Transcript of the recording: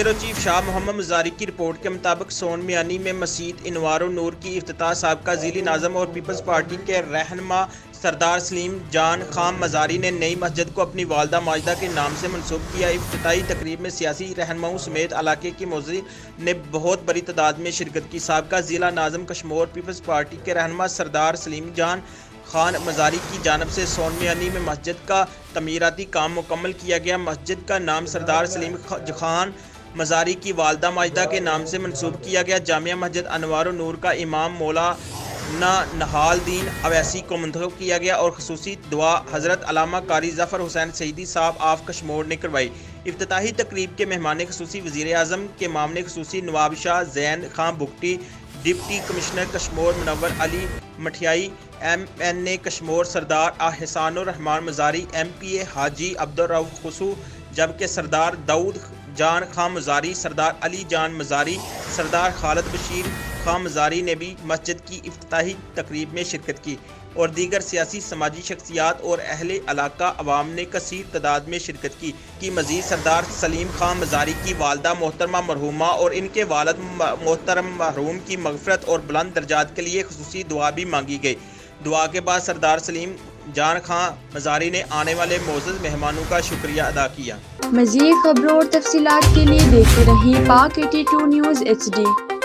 Bureau chief شاہ محمد مزاری کی report کے مطابق سون میانی میں مسجد انوار النور کی افتتاح سابقہ ضلعی ناظم اور پیپلز پارٹی کے رہنما سردار سلیم جان خان مزاری نے نئی مسجد کو اپنی والدہ ماجدہ کے نام سے منسوب کیا۔ افتتاحی تقریب میں سیاسی رہنماؤں سمیت علاقے کے معززین نے بہت بڑی تعداد میں شرکت کی۔ سابقہ ضلع ناظم کشمور پیپلز پارٹی کے رہنما سردار سلیم جان خان مزاری کی جانب سے سون میانی میں مسجد کا تعمیراتی کام مکمل کیا گیا۔ مسجد کا نام سردار سلیم خان مزاری کی والدہ ماجدہ کے نام سے منسوب کیا گیا۔ جامع مسجد انوار النور کا امام مولانا نہال الدین اویسی کو منتخب کیا گیا اور خصوصی دعا حضرت علامہ قاری ظفر حسین سیدی صاحب آف کشمور نے کروائی۔ افتتاحی تقریب کے مہمان خصوصی وزیر اعظم کے معاون خصوصی نواب شاہ زین خان بگٹی، ڈپٹی کمشنر کشمور منور علی مٹھیائی، MNA کشمور سردار احسان الرحمان مزاری، MPA حاجی عبدالرؤف خسو، جبکہ سردار داؤد جان خان مزاری، سردار علی جان مزاری، سردار خالد بشیر خان مزاری نے بھی مسجد کی افتتاحی تقریب میں شرکت کی اور دیگر سیاسی سماجی شخصیات اور اہل علاقہ عوام نے کثیر تعداد میں شرکت کی۔ مزید سردار سلیم خان مزاری کی والدہ محترمہ مرحومہ اور ان کے والد محترم مرحوم کی مغفرت اور بلند درجات کے لیے خصوصی دعا بھی مانگی گئی۔ دعا کے بعد سردار سلیم جان خان مزاری نے آنے والے معزز مہمانوں کا شکریہ ادا کیا۔ مزید خبروں اور تفصیلات کے لیے دیکھتے رہیں پاک 82 نیوز HD۔